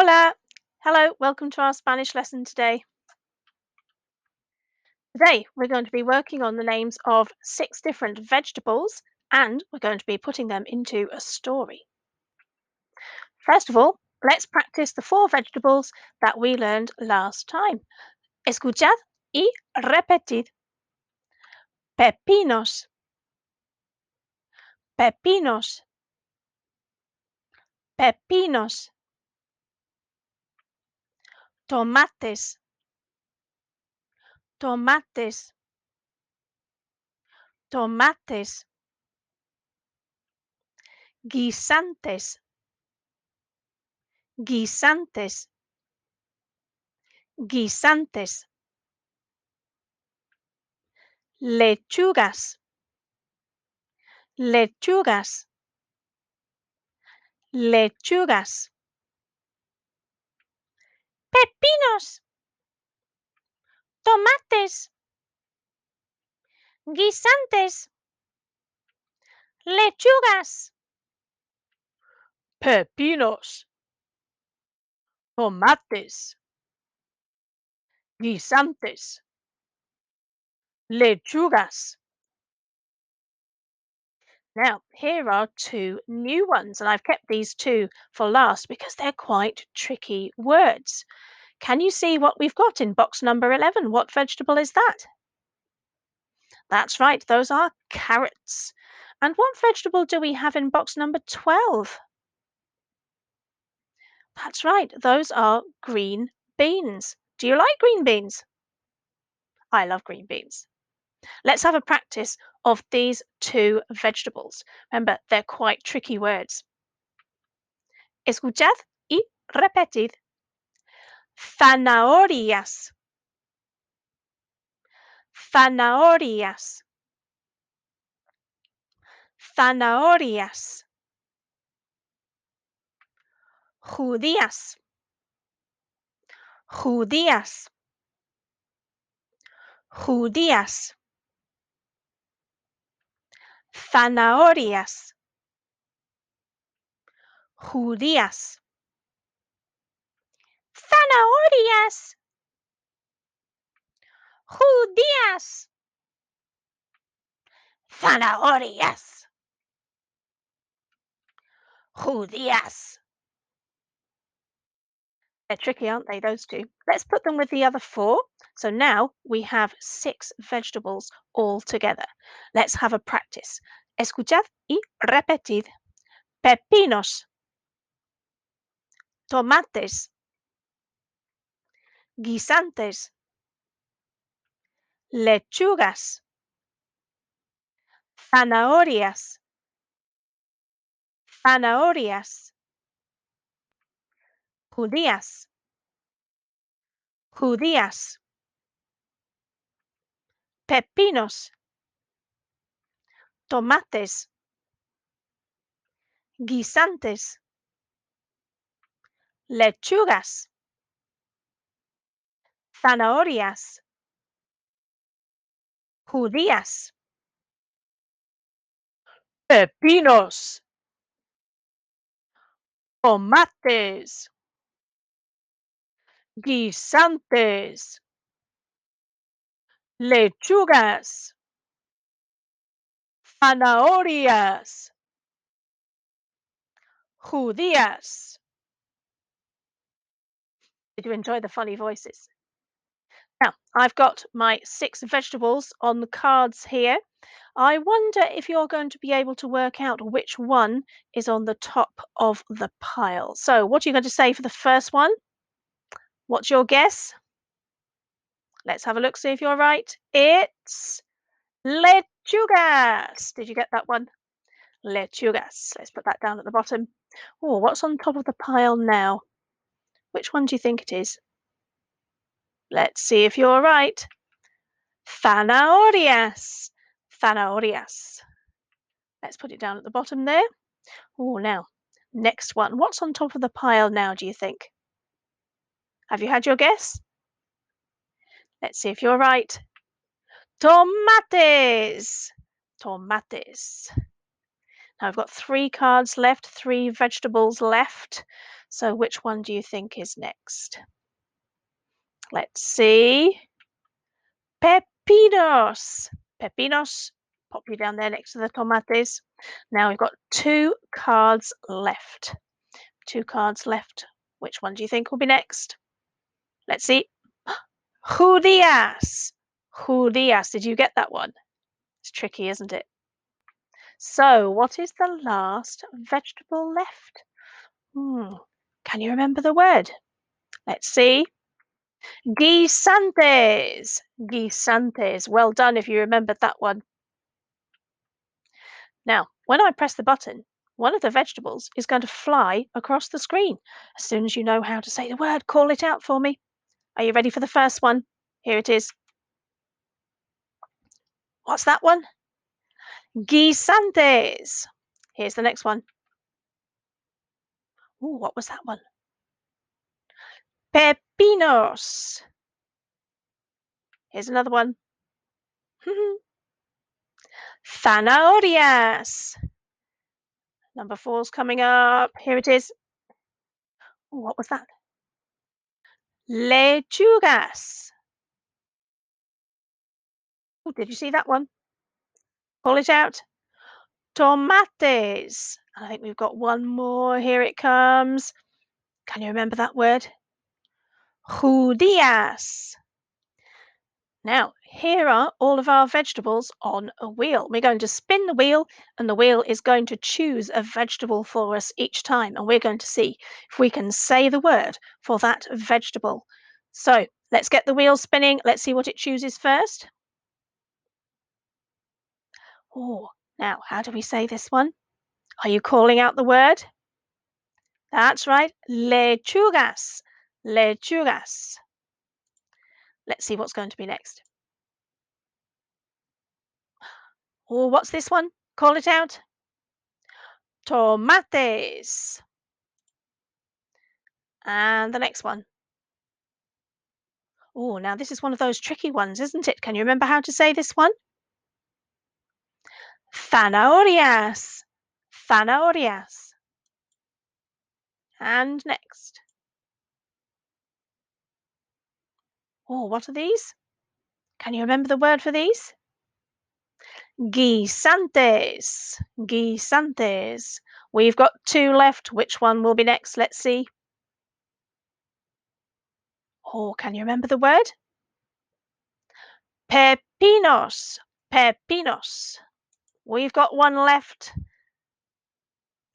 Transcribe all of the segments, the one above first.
Hola! Hello, welcome to our Spanish lesson today. Today, we're going to be working on the names of 6 different vegetables and we're going to be putting them into a story. First of all, let's practice the 4 vegetables that we learned last time. Escuchad y repetid. Pepinos, pepinos, pepinos. Tomates, tomates, tomates. Guisantes, guisantes, guisantes. Lechugas, lechugas, lechugas. Pepinos, tomates, guisantes, lechugas. Pepinos, tomates, guisantes, lechugas. Now, here are 2 new ones, and I've kept these 2 for last because they're quite tricky words. Can you see what we've got in box number 11? What vegetable is that? That's right, those are carrots. And what vegetable do we have in box number 12? That's right, those are green beans. Do you like green beans? I love green beans. Let's have a practice of these 2 vegetables. Remember, they're quite tricky words. Escuchad y repetid. Zanahorias, zanahorias, zanahorias. Judías, judías, judías. Zanahorias, judías. Zanahorias, judías. Zanahorias, judías. They're tricky, aren't they, those 2? Let's put them with the other 4. So now we have 6 vegetables all together. Let's have a practice. Escuchad y repetid. Pepinos, tomates, guisantes, lechugas, zanahorias, zanahorias. Judías, judías. Pepinos, tomates, guisantes, lechugas, zanahorias, judías. Pepinos, tomates, guisantes, lechugas, zanahorias, judías. Did you enjoy the funny voices? Now, I've got my 6 vegetables on the cards here. I wonder if you're going to be able to work out which one is on the top of the pile. So, what are you going to say for the first one? What's your guess? Let's have a look, see if you're right. It's lechugas. Did you get that one? Lechugas. Let's put that down at the bottom. Oh, what's on top of the pile now? Which one do you think it is? Let's see if you're right. Zanahorias. Zanahorias. Let's put it down at the bottom there. Oh, now, next one. What's on top of the pile now, do you think? Have you had your guess? Let's see if you're right. Tomates. Tomates. Now I've got 3 cards left, 3 vegetables left. So which one do you think is next? Let's see. Pepinos. Pepinos. Pop you down there next to the tomates. Now we've got two cards left. Two cards left. Which one do you think will be next? Let's see. Judías. Judías. Did you get that one? It's tricky, isn't it? So, what is the last vegetable left? Hmm. Can you remember the word? Let's see. Guisantes. Guisantes. Well done if you remembered that one. Now, when I press the button, one of the vegetables is going to fly across the screen. As soon as you know how to say the word, call it out for me. Are you ready for the first one? Here it is. What's that one? Guisantes. Here's the next one. Ooh, what was that one? Pepinos. Here's another one. Zanahorias. Number four's coming up. Here it is. Ooh, what was that? Lechugas. Ooh, did you see that one? Pull it out. Tomates. I think we've got one more. Here it comes. Can you remember that word? Judías. Now, here are all of our vegetables on a wheel. We're going to spin the wheel, and the wheel is going to choose a vegetable for us each time. And we're going to see if we can say the word for that vegetable. So let's get the wheel spinning. Let's see what it chooses first. Oh, now, how do we say this one? Are you calling out the word? That's right, lechugas. Lechugas. Let's see what's going to be next. Oh, what's this one? Call it out. Tomates. And the next one. Oh, now this is one of those tricky ones, isn't it? Can you remember how to say this one? Zanahorias. Zanahorias. And next. Oh, what are these? Can you remember the word for these? Guisantes. Guisantes. We've got two left. Which one will be next? Let's see. Oh, can you remember the word? Pepinos. Pepinos. We've got one left.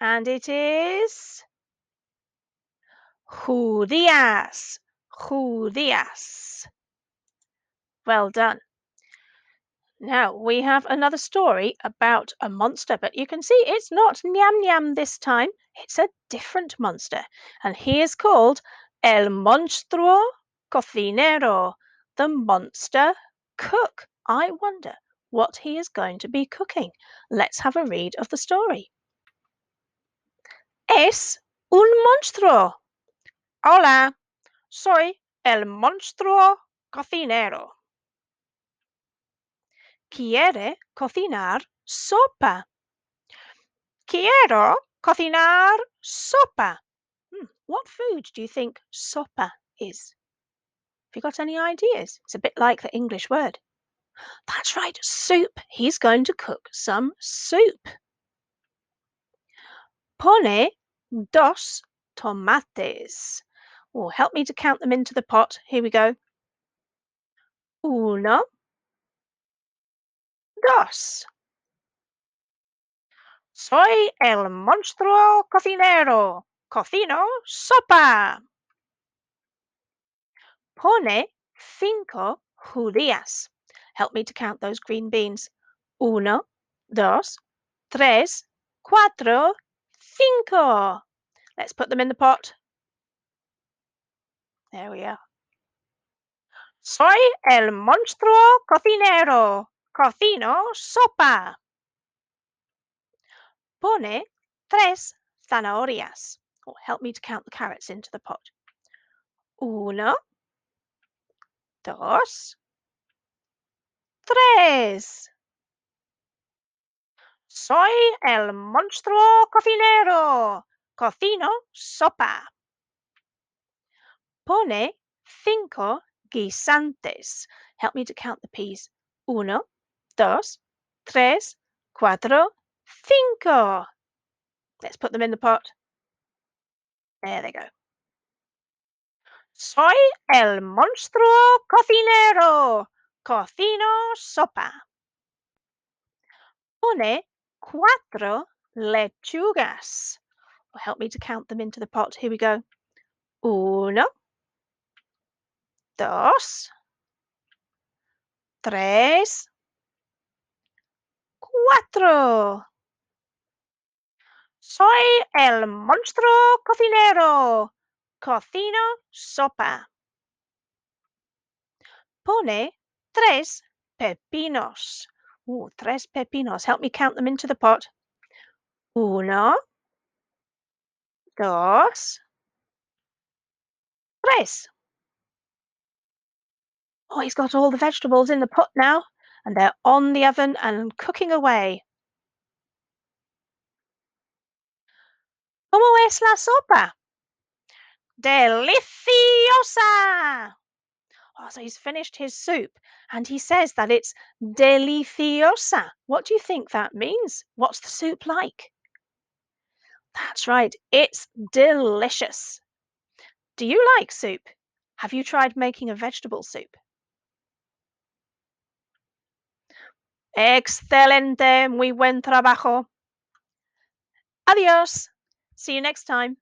And it is judías. Judías. Well done. Now we have another story about a monster, but you can see it's not Nyam Nyam this time. It's a different monster. And he is called El Monstruo Cocinero, the monster cook. I wonder what he is going to be cooking. Let's have a read of the story. Es un monstruo. Hola, soy el monstruo cocinero. Quiere cocinar sopa. Quiero cocinar sopa. What food do you think sopa is? Have you got any ideas? It's a bit like the English word. That's right, soup. He's going to cook some soup. Pone dos tomates. Oh, help me to count them into the pot. Here we go. Uno, dos. Soy el monstruo cocinero. Cocino sopa. Pone cinco judías. Help me to count those green beans. Uno, dos, tres, cuatro, cinco. Let's put them in the pot. There we are. Soy el monstruo cocinero. Cocino sopa. Pone tres zanahorias. Oh, help me to count the carrots into the pot. Uno, dos, tres. Soy el monstruo cocinero. Cocino sopa. Pone cinco guisantes. Help me to count the peas. Uno, dos, tres, cuatro, cinco. Let's put them in the pot. There they go. Soy el monstruo cocinero. Cocino sopa. Pone cuatro lechugas. Help me to count them into the pot. Here we go. Uno, dos, tres, cuatro. Soy el monstruo cocinero. Cocino sopa. Pone tres pepinos. Ooh, tres pepinos. Help me count them into the pot. Uno, dos, tres. Oh, he's got all the vegetables in the pot now, and they're on the oven and cooking away. ¿Cómo es la sopa? Deliciosa! Oh, so he's finished his soup and he says that it's deliciosa. What do you think that means? What's the soup like? That's right, it's delicious. Do you like soup? Have you tried making a vegetable soup? Excelente, muy buen trabajo. Adios. See you next time.